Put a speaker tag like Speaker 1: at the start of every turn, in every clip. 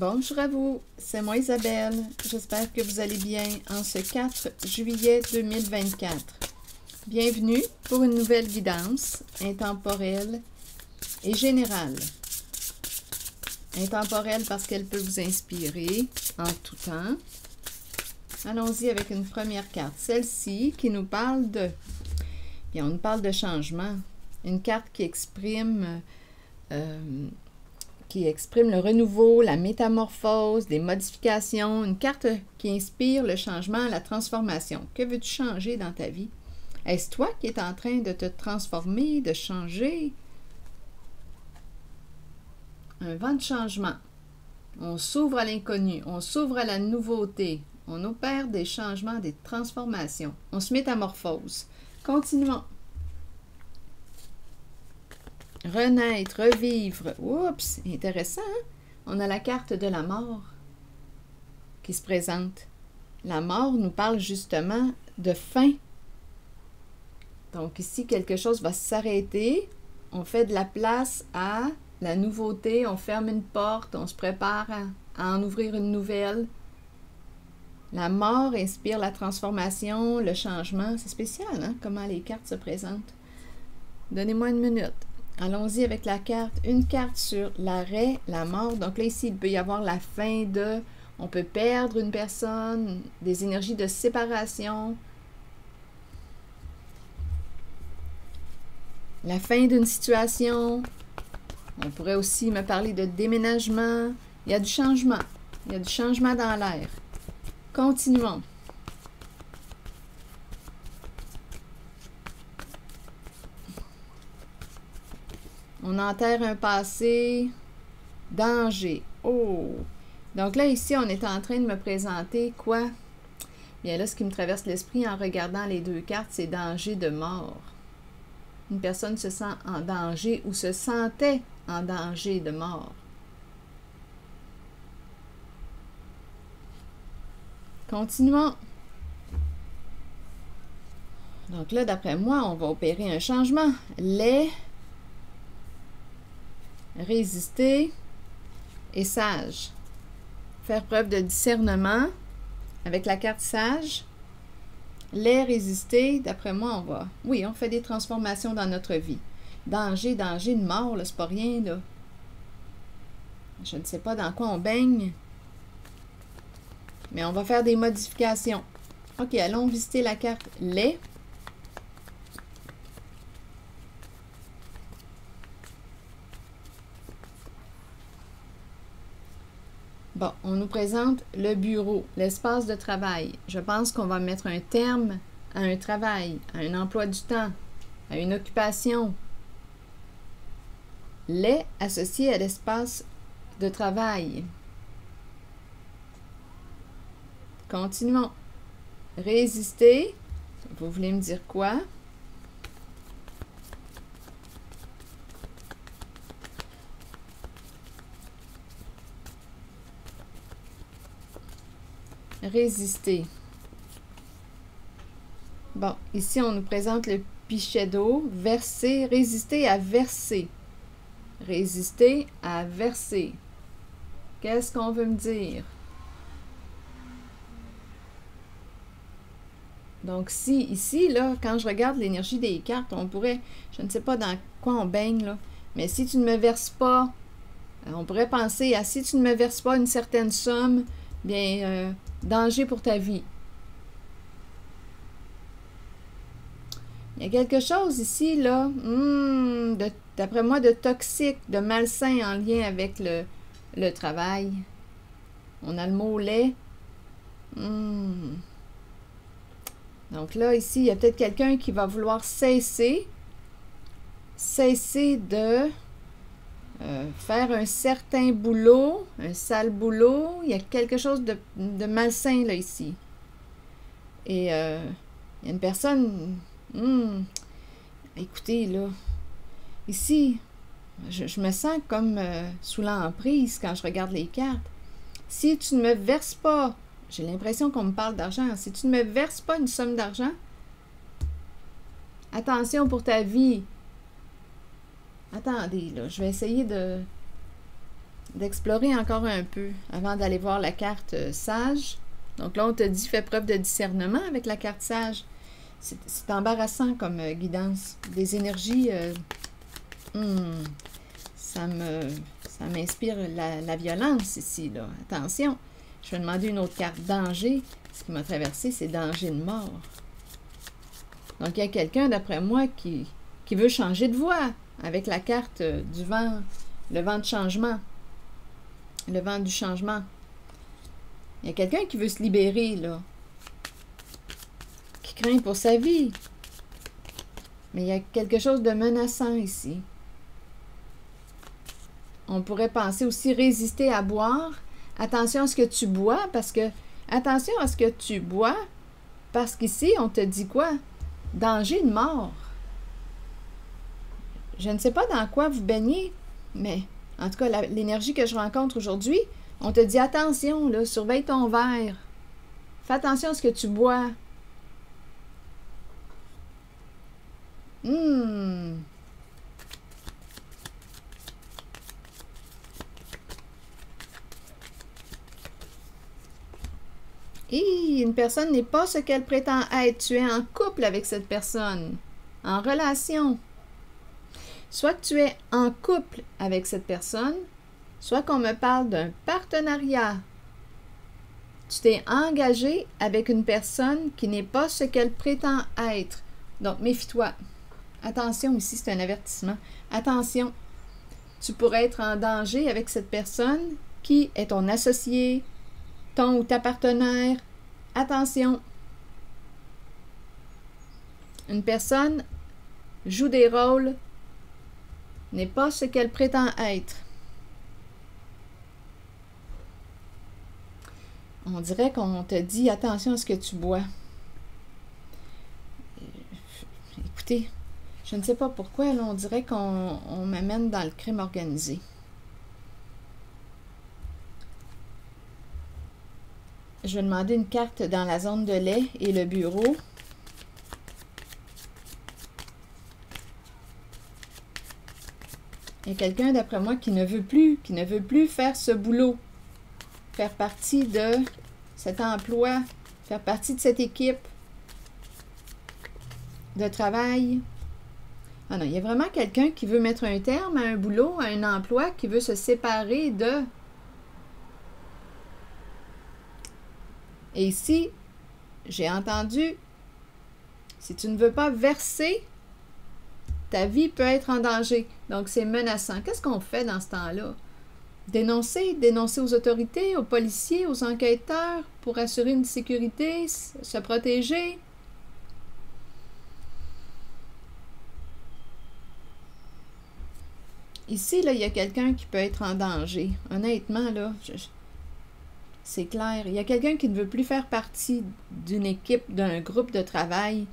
Speaker 1: Bonjour à vous, c'est moi Isabelle. J'espère que vous allez bien en ce 4 juillet 2024. Bienvenue pour une nouvelle guidance intemporelle et générale. Intemporelle parce qu'elle peut vous inspirer en tout temps. Allons-y avec une première carte, celle-ci qui nous parle de... Bien, on nous parle de changement. Une carte qui exprime le renouveau, la métamorphose, des modifications, une carte qui inspire le changement, la transformation. Que veux-tu changer dans ta vie? Est-ce toi qui es en train de te transformer, de changer? Un vent de changement. On s'ouvre à l'inconnu, on s'ouvre à la nouveauté, on opère des changements, des transformations, on se métamorphose. Continuons. Renaître, revivre. Oups, intéressant, hein? On a la carte de la mort qui se présente. La mort nous parle justement de fin. Donc ici, quelque chose va s'arrêter. On fait de la place à la nouveauté. On ferme une porte. On se prépare à en ouvrir une nouvelle. La mort inspire la transformation, le changement. C'est spécial, hein? Comment les cartes se présentent. Donnez-moi une minute. Allons-y avec la carte. Une carte sur l'arrêt, la mort. Donc là, ici, il peut y avoir la fin de... On peut perdre une personne, des énergies de séparation. La fin d'une situation. On pourrait aussi me parler de déménagement. Il y a du changement. Il y a du changement dans l'air. Continuons. On enterre un passé. Danger. Oh! Donc là, ici, on est en train de me présenter quoi? Bien là, ce qui me traverse l'esprit en regardant les deux cartes, c'est danger de mort. Une personne se sent en danger ou se sentait en danger de mort. Continuons. Donc là, d'après moi, on va opérer un changement. Résister et sage. Faire preuve de discernement avec la carte sage. Résister, d'après moi, on va... Oui, on fait des transformations dans notre vie. Danger de mort, là, c'est pas rien, là. Je ne sais pas dans quoi on baigne. Mais on va faire des modifications. OK, allons visiter la carte lait. Bon, on nous présente le bureau, l'espace de travail. Je pense qu'on va mettre un terme à un travail, à un emploi du temps, à une occupation. Lait associé à l'espace de travail. Continuons. Résister. Vous voulez me dire quoi? Résister. Bon, ici, on nous présente le pichet d'eau. Verser, résister à verser. Résister à verser. Qu'est-ce qu'on veut me dire? Donc, si, ici, là, quand je regarde l'énergie des cartes, on pourrait, je ne sais pas dans quoi on baigne, là, mais si tu ne me verses pas, on pourrait penser à si tu ne me verses pas une certaine somme, bien, danger pour ta vie. Il y a quelque chose ici, là, d'après moi, de toxique, de malsain en lien avec le travail. On a le mot lait. Donc là, ici, il y a peut-être quelqu'un qui va vouloir cesser de faire un certain boulot, un sale boulot. Il y a quelque chose de malsain, là, ici. Et il y a une personne... écoutez, là, ici, je me sens comme sous l'emprise quand je regarde les cartes. Si tu ne me verses pas, j'ai l'impression qu'on me parle d'argent, si tu ne me verses pas une somme d'argent, attention pour ta vie. Attendez, là, je vais essayer de d'explorer encore un peu avant d'aller voir la carte sage. Donc là, on te dit, fais preuve de discernement avec la carte sage. C'est embarrassant comme guidance. Des énergies, ça m'inspire la violence ici, là. Attention, je vais demander une autre carte. Danger. Ce qui m'a traversé, c'est danger de mort. Donc, il y a quelqu'un, d'après moi, qui veut changer de voie avec la carte du vent, le vent de changement. Le vent du changement. Il y a quelqu'un qui veut se libérer, là. Qui craint pour sa vie. Mais il y a quelque chose de menaçant ici. On pourrait penser aussi résister à boire. Attention à ce que tu bois, parce que... Attention à ce que tu bois, parce qu'ici, on te dit quoi? Danger de mort. Je ne sais pas dans quoi vous baignez, mais en tout cas, l'énergie que je rencontre aujourd'hui, on te dit attention, là, surveille ton verre. Fais attention à ce que tu bois. Et une personne n'est pas ce qu'elle prétend être. Tu es en couple avec cette personne, en relation. Soit que tu es en couple avec cette personne, soit qu'on me parle d'un partenariat. Tu t'es engagé avec une personne qui n'est pas ce qu'elle prétend être. Donc, méfie-toi. Attention, ici, c'est un avertissement. Attention, tu pourrais être en danger avec cette personne qui est ton associé, ton ou ta partenaire. Attention. Une personne joue des rôles, n'est pas ce qu'elle prétend être. On dirait qu'on te dit attention à ce que tu bois. Écoutez, je ne sais pas pourquoi, là, on dirait qu'on m'amène dans le crime organisé. Je vais demander une carte dans la zone de lait et le bureau. Il y a quelqu'un, d'après moi, qui ne veut plus faire ce boulot, faire partie de cet emploi, faire partie de cette équipe de travail. Ah non, il y a vraiment quelqu'un qui veut mettre un terme à un boulot, à un emploi, qui veut se séparer de... Et ici, j'ai entendu, si tu ne veux pas verser, ta vie peut être en danger. Donc, c'est menaçant. Qu'est-ce qu'on fait dans ce temps-là? Dénoncer aux autorités, aux policiers, aux enquêteurs pour assurer une sécurité, se protéger. Ici, là, il y a quelqu'un qui peut être en danger. Honnêtement, là, c'est clair. Il y a quelqu'un qui ne veut plus faire partie d'une équipe, d'un groupe de travail,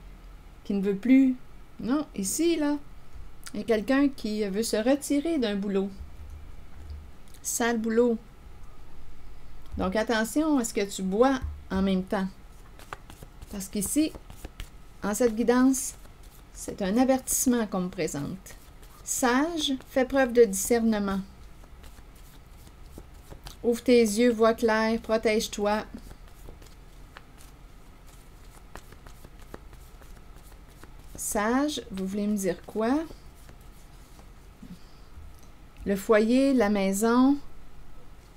Speaker 1: qui ne veut plus... Non, ici, là, il y a quelqu'un qui veut se retirer d'un boulot. Sale boulot. Donc, attention à ce que tu bois en même temps. Parce qu'ici, en cette guidance, c'est un avertissement qu'on me présente. Sage, fais preuve de discernement. Ouvre tes yeux, vois clair, protège-toi. Sage, vous voulez me dire quoi? Le foyer, la maison.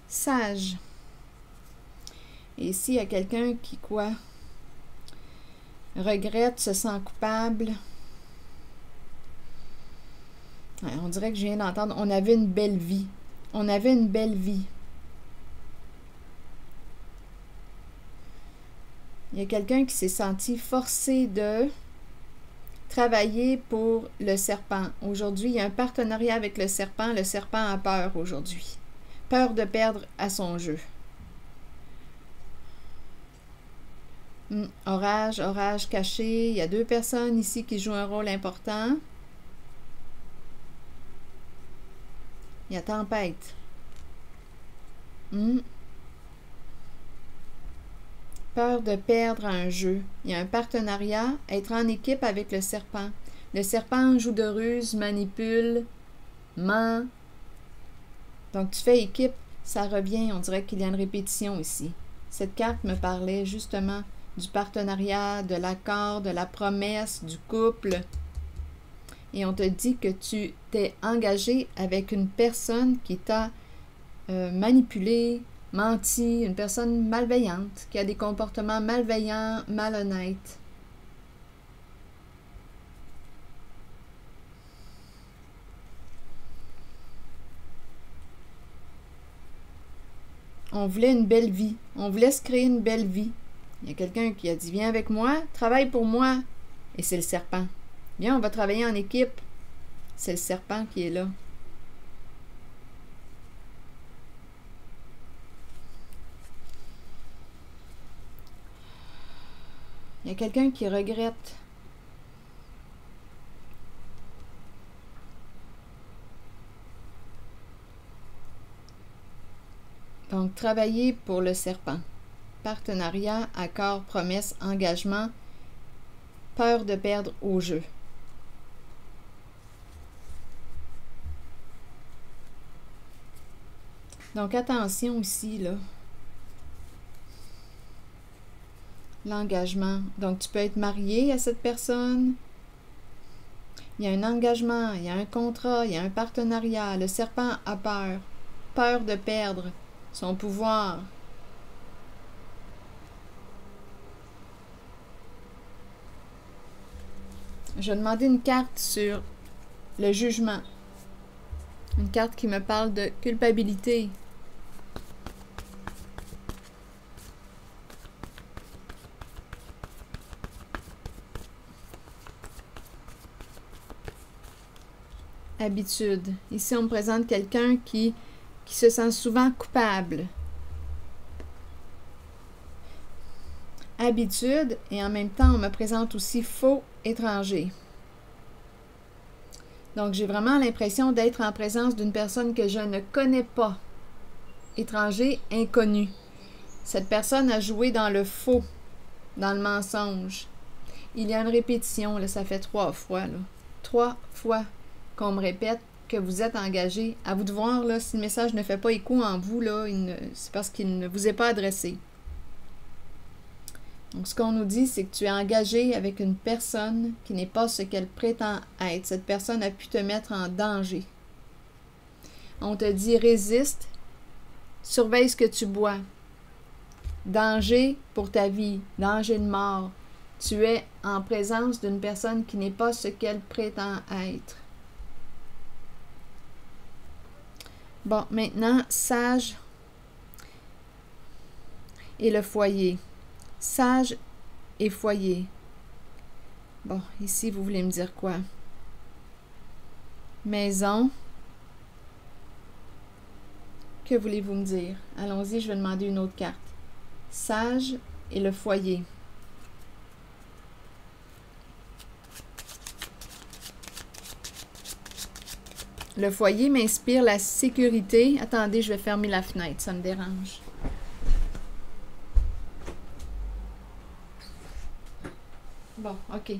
Speaker 1: Sage. Et ici, il y a quelqu'un qui, quoi? Regrette, se sent coupable. Ouais, on dirait que je viens d'entendre, on avait une belle vie. On avait une belle vie. Il y a quelqu'un qui s'est senti forcé de travailler pour le serpent. Aujourd'hui, il y a un partenariat avec le serpent. Le serpent a peur aujourd'hui. Peur de perdre à son jeu. Orage, orage caché. Il y a 2 personnes ici qui jouent un rôle important. Il y a tempête. Peur de perdre un jeu. Il y a un partenariat, être en équipe avec le serpent. Le serpent joue de ruse, manipule, ment. Donc, tu fais équipe, ça revient, on dirait qu'il y a une répétition ici. Cette carte me parlait justement du partenariat, de l'accord, de la promesse, du couple. Et on te dit que tu t'es engagé avec une personne qui t'a manipulé, menti, une personne malveillante, qui a des comportements malveillants, malhonnêtes. On voulait une belle vie. On voulait se créer une belle vie. Il y a quelqu'un qui a dit « Viens avec moi, travaille pour moi. » Et c'est le serpent. « Viens, on va travailler en équipe. » C'est le serpent qui est là. Il y a quelqu'un qui regrette. Donc, travailler pour le serpent. Partenariat, accord, promesse, engagement, peur de perdre au jeu. Donc, attention ici, là. L'engagement. Donc, tu peux être marié à cette personne. Il y a un engagement, il y a un contrat, il y a un partenariat. Le serpent a peur. Peur de perdre son pouvoir. Je vais demander une carte sur le jugement. Une carte qui me parle de culpabilité. Habitude. Ici, on me présente quelqu'un qui se sent souvent coupable. Habitude, et en même temps, on me présente aussi faux étranger. Donc, j'ai vraiment l'impression d'être en présence d'une personne que je ne connais pas. Étranger, inconnu. Cette personne a joué dans le faux, dans le mensonge. Il y a une répétition, là, ça fait 3 fois. Là. 3 fois qu'on me répète que vous êtes engagé. À vous de voir, là, si le message ne fait pas écho en vous, là, c'est parce qu'il ne vous est pas adressé. Donc, ce qu'on nous dit, c'est que tu es engagé avec une personne qui n'est pas ce qu'elle prétend être. Cette personne a pu te mettre en danger. On te dit résiste, surveille ce que tu bois. Danger pour ta vie, danger de mort. Tu es en présence d'une personne qui n'est pas ce qu'elle prétend être. Bon, maintenant, sage et le foyer. Sage et foyer. Bon, ici, vous voulez me dire quoi? Maison. Que voulez-vous me dire? Allons-y, je vais demander une autre carte. Sage et le foyer. Le foyer m'inspire la sécurité. Attendez, je vais fermer la fenêtre, ça me dérange. Bon, OK.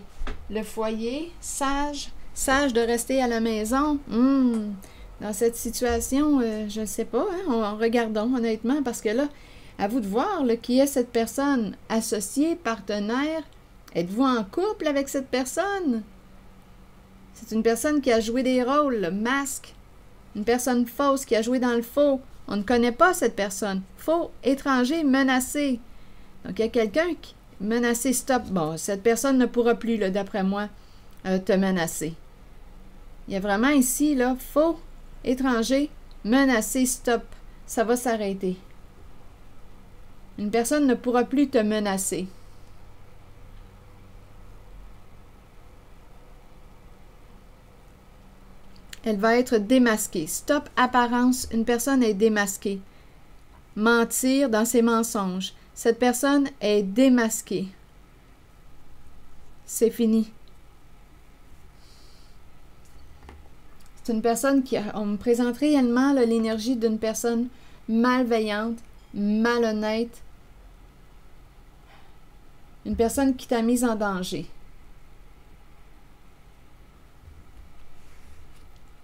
Speaker 1: Le foyer, sage. Sage de rester à la maison. Dans cette situation, je ne sais pas, hein, regardons honnêtement, parce que là, à vous de voir là, qui est cette personne. Associée, partenaire. Êtes-vous en couple avec cette personne? C'est une personne qui a joué des rôles, le masque. Une personne fausse qui a joué dans le faux. On ne connaît pas cette personne. Faux, étranger, menacé. Donc, il y a quelqu'un qui... Menacé, stop. Bon, cette personne ne pourra plus, d'après moi, te menacer. Il y a vraiment ici, là, faux, étranger, menacé, stop. Ça va s'arrêter. Une personne ne pourra plus te menacer. Elle va être démasquée. Stop, apparence, une personne est démasquée. Mentir dans ses mensonges. Cette personne est démasquée. C'est fini. C'est une personne qui... On me présente réellement l'énergie d'une personne malveillante, malhonnête. Une personne qui t'a mise en danger.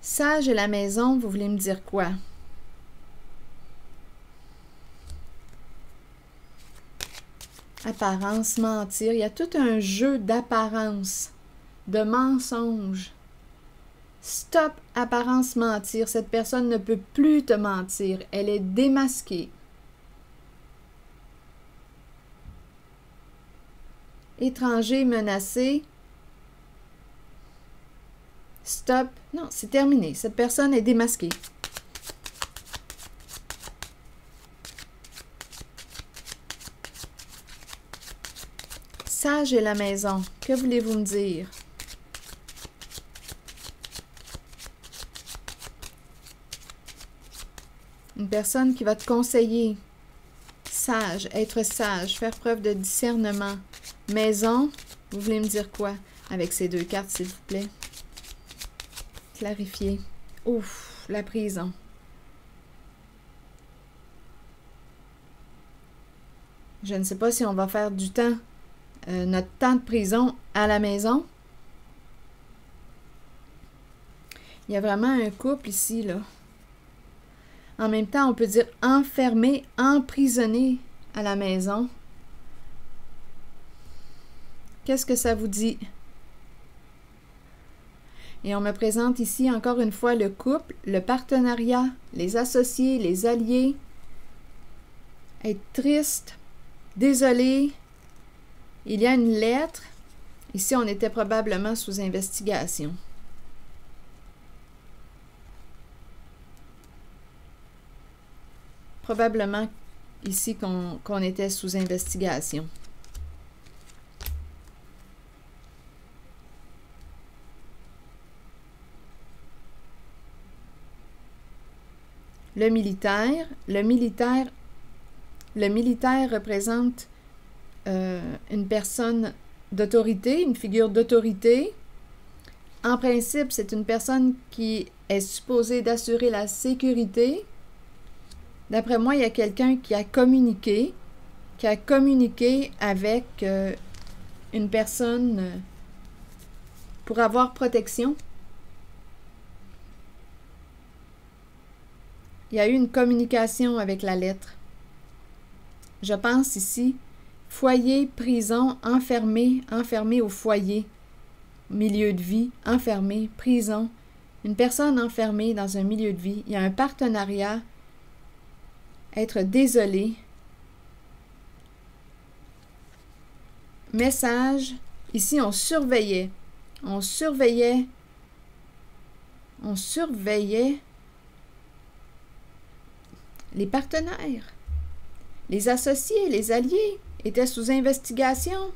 Speaker 1: Sage et la maison, vous voulez me dire quoi? Apparence, mentir. Il y a tout un jeu d'apparence, de mensonge. Stop, apparence, mentir. Cette personne ne peut plus te mentir. Elle est démasquée. Étranger menacé. Stop. Non, c'est terminé. Cette personne est démasquée. Sage et la maison. Que voulez-vous me dire? Une personne qui va te conseiller. Sage, être sage, faire preuve de discernement. Maison, vous voulez me dire quoi avec ces deux cartes, s'il vous plaît? Clarifier. Ouf, la prison. Je ne sais pas si on va faire du temps, notre temps de prison à la maison. Il y a vraiment un couple ici, là. En même temps, on peut dire enfermé, emprisonné à la maison. Qu'est-ce que ça vous dit? Et on me présente ici encore une fois le couple, le partenariat, les associés, les alliés. Être triste, désolé. Il y a une lettre. Ici, on était probablement sous investigation. Probablement ici qu'on était sous investigation. Le militaire représente une personne d'autorité, une figure d'autorité. En principe, c'est une personne qui est supposée d'assurer la sécurité. D'après moi, il y a quelqu'un qui a communiqué avec une personne pour avoir protection. Il y a eu une communication avec la lettre. Je pense ici, foyer, prison, enfermé au foyer, milieu de vie, enfermé, prison. Une personne enfermée dans un milieu de vie. Il y a un partenariat, être désolé. Message, ici on surveillait les partenaires, les associés, les alliés étaient sous investigation.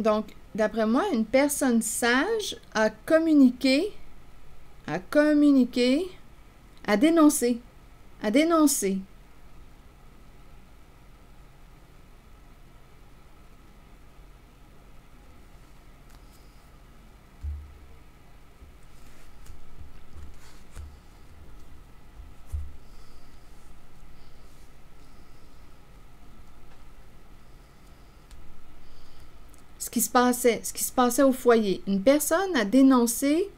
Speaker 1: Donc, d'après moi, une personne sage a communiqué, a dénoncé. Ce qui se passait au foyer. Une personne a dénoncé.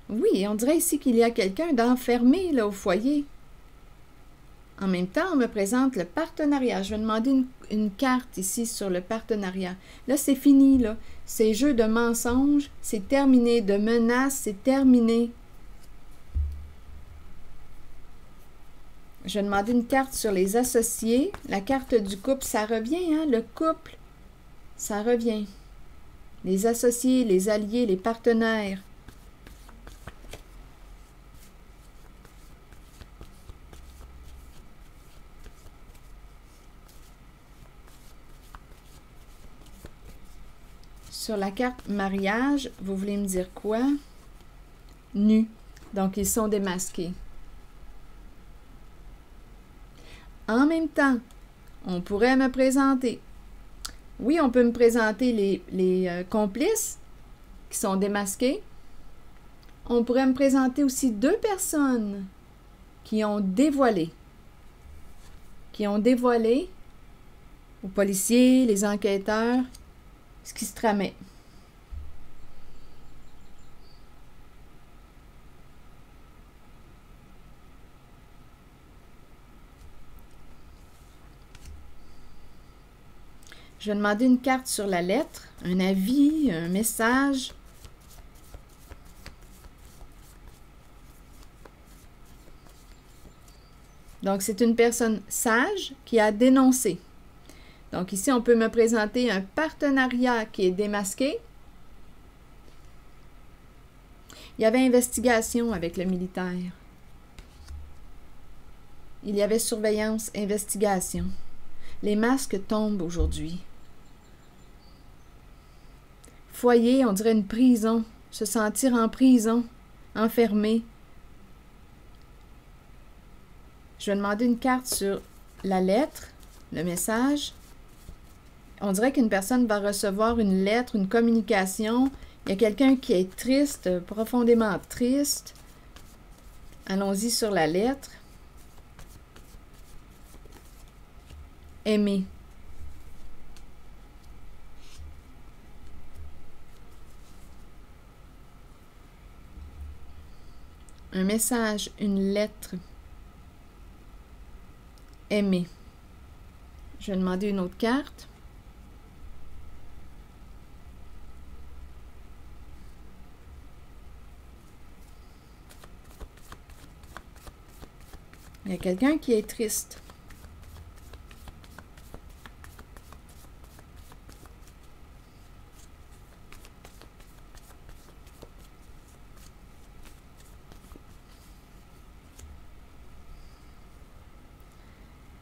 Speaker 1: Oui, on dirait ici qu'il y a quelqu'un d'enfermé là au foyer. En même temps, on me présente le partenariat. Je vais demander une carte ici sur le partenariat. Là, c'est fini, là. Ces jeux de mensonges, c'est terminé. De menaces, c'est terminé. Je vais demander une carte sur les associés. La carte du couple, ça revient, hein, le couple. Ça revient. Les associés, les alliés, les partenaires. Sur la carte mariage, vous voulez me dire quoi? Nus. Donc, ils sont démasqués. En même temps, on pourrait me présenter. Oui, on peut me présenter les complices qui sont démasqués. On pourrait me présenter aussi deux personnes qui ont dévoilé aux policiers, les enquêteurs, ce qui se tramait. Je vais demander une carte sur la lettre, un avis, un message. Donc, c'est une personne sage qui a dénoncé. Donc, ici, on peut me présenter un partenariat qui est démasqué. Il y avait investigation avec le militaire. Il y avait surveillance, investigation. Les masques tombent aujourd'hui. Foyer, on dirait une prison. Se sentir en prison, enfermé. Je vais demander une carte sur la lettre, le message. On dirait qu'une personne va recevoir une lettre, une communication. Il y a quelqu'un qui est triste, profondément triste. Allons-y sur la lettre. Aimer. Un message, une lettre. Aimer. Je vais demander une autre carte. Il y a quelqu'un qui est triste.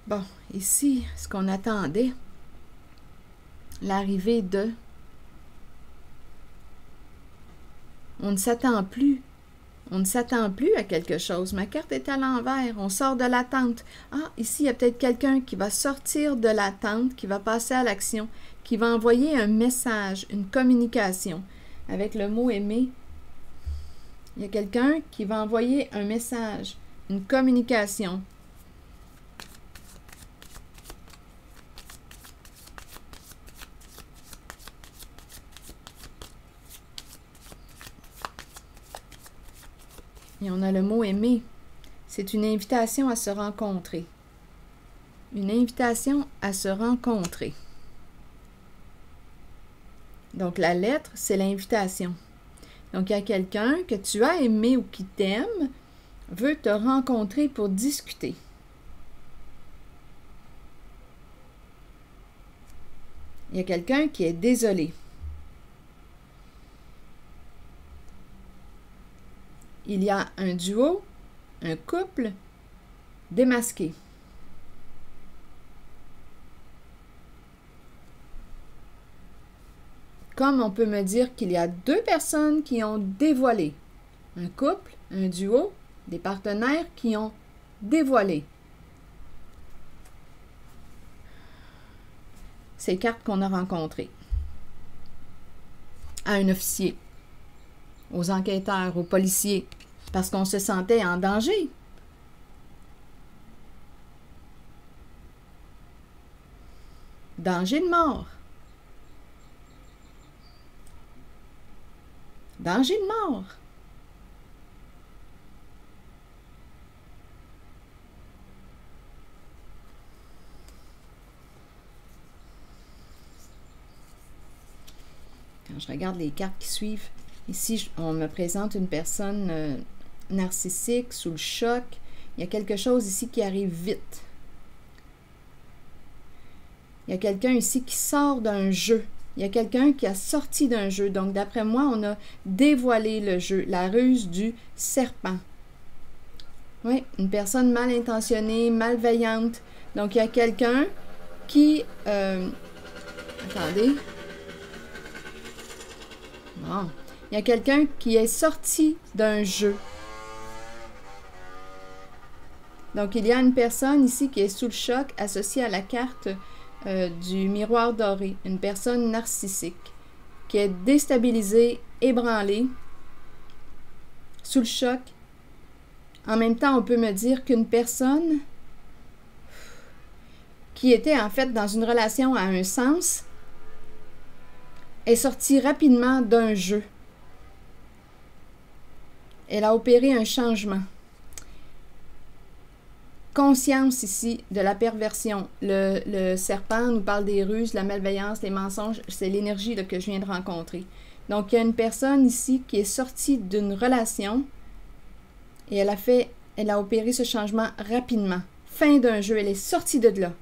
Speaker 1: Bon, ici, ce qu'on attendait, l'arrivée de... On ne s'attend plus. On ne s'attend plus à quelque chose. Ma carte est à l'envers. On sort de l'attente. Ah, ici, il y a peut-être quelqu'un qui va sortir de l'attente, qui va passer à l'action, qui va envoyer un message, une communication. Avec le mot « aimer », il y a quelqu'un qui va envoyer un message, une communication. Et on a le mot « aimer ». C'est une invitation à se rencontrer. Une invitation à se rencontrer. Donc, la lettre, c'est l'invitation. Donc, il y a quelqu'un que tu as aimé ou qui t'aime, veut te rencontrer pour discuter. Il y a quelqu'un qui est désolé. Il y a un duo, un couple démasqué. Comme on peut me dire qu'il y a deux personnes qui ont dévoilé. Un couple, un duo, des partenaires qui ont dévoilé. Ces cartes qu'on a rencontrées. À un officier, aux enquêteurs, aux policiers, parce qu'on se sentait en danger. Danger de mort. Danger de mort. Quand je regarde les cartes qui suivent, ici, on me présente une personne narcissique, sous le choc. Il y a quelque chose ici qui arrive vite. Il y a quelqu'un ici qui sort d'un jeu. Il y a quelqu'un qui a sorti d'un jeu. Donc, d'après moi, on a dévoilé le jeu, la ruse du serpent. Oui, une personne mal intentionnée, malveillante. Donc, il y a quelqu'un qui... attendez. Bon. Il y a quelqu'un qui est sorti d'un jeu. Donc, il y a une personne ici qui est sous le choc associée à la carte du miroir doré. Une personne narcissique qui est déstabilisée, ébranlée, sous le choc. En même temps, on peut me dire qu'une personne qui était en fait dans une relation à un sens est sortie rapidement d'un jeu. Elle a opéré un changement. conscience ici de la perversion. Le serpent nous parle des ruses, la malveillance, les mensonges. C'est l'énergie que je viens de rencontrer. Donc, il y a une personne ici qui est sortie d'une relation et elle a opéré ce changement rapidement. Fin d'un jeu, elle est sortie de là.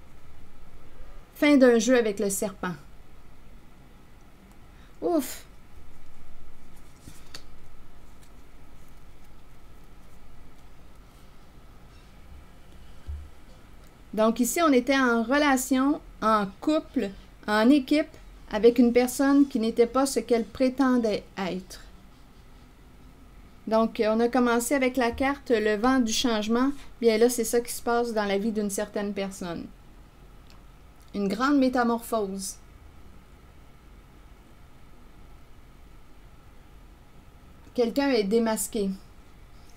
Speaker 1: Fin d'un jeu avec le serpent. Ouf! Donc ici, on était en relation, en couple, en équipe, avec une personne qui n'était pas ce qu'elle prétendait être. Donc, on a commencé avec la carte le vent du changement. Bien là, c'est ça qui se passe dans la vie d'une certaine personne. Une grande métamorphose. Quelqu'un est démasqué.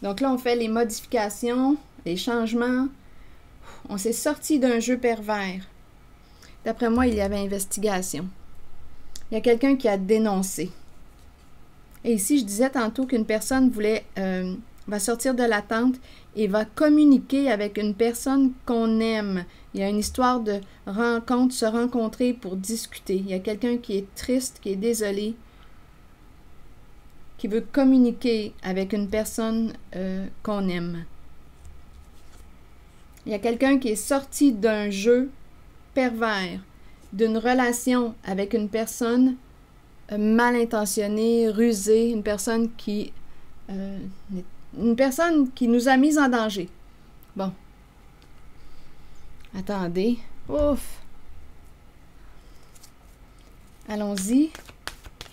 Speaker 1: Donc là, on fait les modifications, les changements. On s'est sorti d'un jeu pervers. D'après moi, il y avait investigation. Il y a quelqu'un qui a dénoncé. Et ici, je disais tantôt qu'une personne va sortir de l'attente et va communiquer avec une personne qu'on aime. Il y a une histoire de rencontre, se rencontrer pour discuter. Il y a quelqu'un qui est triste, qui est désolé, qui veut communiquer avec une personne qu'on aime. Il y a quelqu'un qui est sorti d'un jeu pervers, d'une relation avec une personne mal intentionnée, rusée, une personne qui nous a mis en danger. Bon. Attendez. Ouf. Allons-y.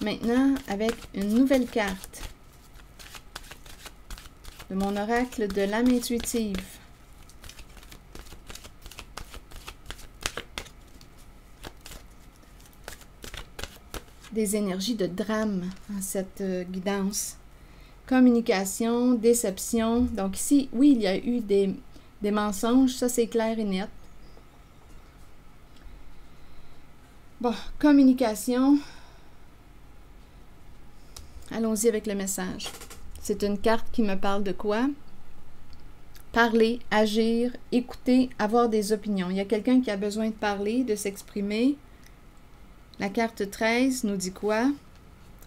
Speaker 1: Maintenant, avec une nouvelle carte de mon oracle de l'âme intuitive. Des énergies de drame en cette guidance. Communication, déception. Donc ici, oui, il y a eu des mensonges, ça c'est clair et net. Bon, communication. Allons-y avec le message. C'est une carte qui me parle de quoi? Parler, agir, écouter, avoir des opinions. Il y a quelqu'un qui a besoin de parler, de s'exprimer. La carte 13 nous dit quoi?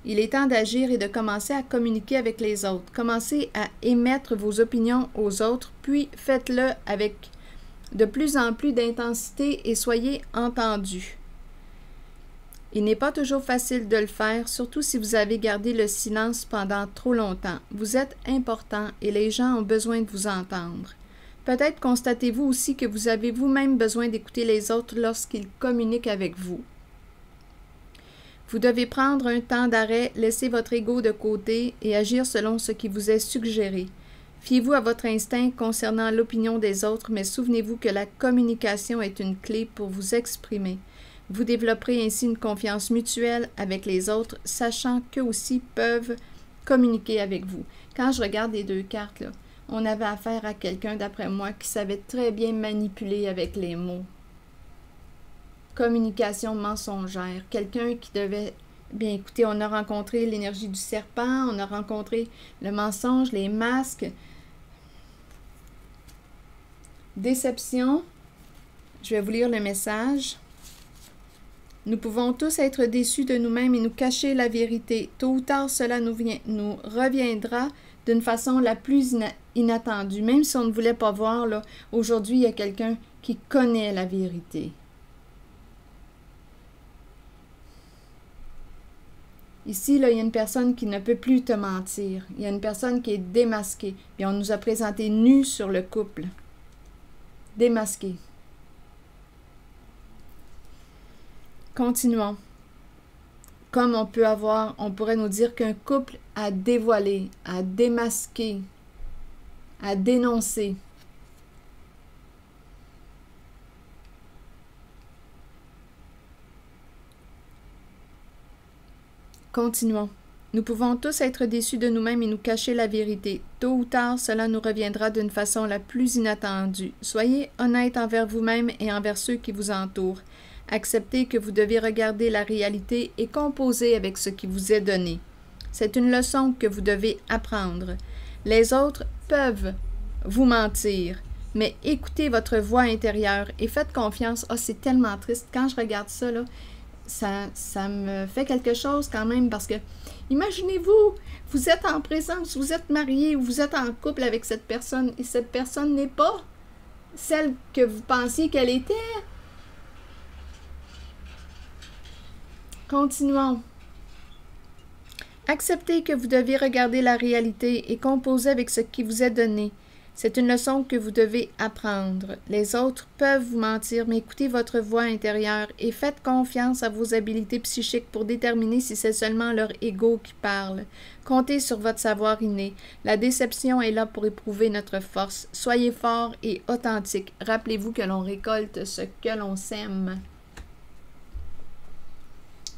Speaker 1: Il est temps d'agir et de commencer à communiquer avec les autres. Commencez à émettre vos opinions aux autres, puis faites-le avec de plus en plus d'intensité et soyez entendus. Il n'est pas toujours facile de le faire, surtout si vous avez gardé le silence pendant trop longtemps. Vous êtes important et les gens ont besoin de vous entendre. Peut-être constatez-vous aussi que vous avez vous-même besoin d'écouter les autres lorsqu'ils communiquent avec vous. Vous devez prendre un temps d'arrêt, laisser votre ego de côté et agir selon ce qui vous est suggéré. Fiez-vous à votre instinct concernant l'opinion des autres, mais souvenez-vous que la communication est une clé pour vous exprimer. Vous développerez ainsi une confiance mutuelle avec les autres, sachant qu'eux aussi peuvent communiquer avec vous. Quand je regarde les deux cartes, là, on avait affaire à quelqu'un, d'après moi, qui savait très bien manipuler avec les mots. Communication mensongère. Quelqu'un qui devait... Bien, écoutez, on a rencontré l'énergie du serpent, on a rencontré le mensonge, les masques. Déception. Je vais vous lire le message. Nous pouvons tous être déçus de nous-mêmes et nous cacher la vérité. Tôt ou tard, cela nous reviendra d'une façon la plus inattendue. Même si on ne voulait pas voir, là, aujourd'hui, il y a quelqu'un qui connaît la vérité. Ici, là, il y a une personne qui ne peut plus te mentir. Il y a une personne qui est démasquée. Puis on nous a présenté nus sur le couple. Démasqué. Continuons. Comme on pourrait nous dire qu'un couple a dévoilé, a démasqué, a dénoncé. Continuons. Nous pouvons tous être déçus de nous-mêmes et nous cacher la vérité. Tôt ou tard, cela nous reviendra d'une façon la plus inattendue. Soyez honnête envers vous-même et envers ceux qui vous entourent. Acceptez que vous devez regarder la réalité et composer avec ce qui vous est donné. C'est une leçon que vous devez apprendre. Les autres peuvent vous mentir, mais écoutez votre voix intérieure et faites confiance. Ah, c'est tellement triste. Quand je regarde ça, là, ça me fait quelque chose quand même parce que, imaginez-vous, vous êtes en présence, vous êtes marié ou vous êtes en couple avec cette personne et cette personne n'est pas celle que vous pensiez qu'elle était. Continuons. Acceptez que vous devez regarder la réalité et composer avec ce qui vous est donné. C'est une leçon que vous devez apprendre. Les autres peuvent vous mentir, mais écoutez votre voix intérieure et faites confiance à vos habiletés psychiques pour déterminer si c'est seulement leur ego qui parle. Comptez sur votre savoir inné. La déception est là pour éprouver notre force. Soyez fort et authentique. Rappelez-vous que l'on récolte ce que l'on sème.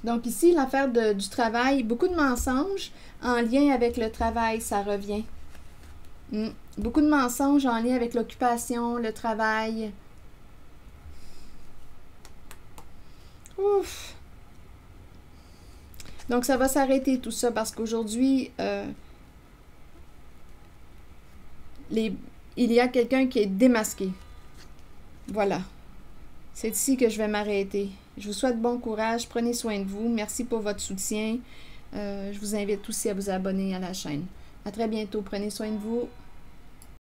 Speaker 1: Donc ici, l'affaire du travail, beaucoup de mensonges en lien avec le travail, ça revient. Beaucoup de mensonges en lien avec l'occupation, le travail. Ouf! Donc ça va s'arrêter tout ça parce qu'aujourd'hui, il y a quelqu'un qui est démasqué. Voilà. C'est ici que je vais m'arrêter. Je vous souhaite bon courage, prenez soin de vous. Merci pour votre soutien. Je vous invite aussi à vous abonner à la chaîne. À très bientôt. Prenez soin de vous.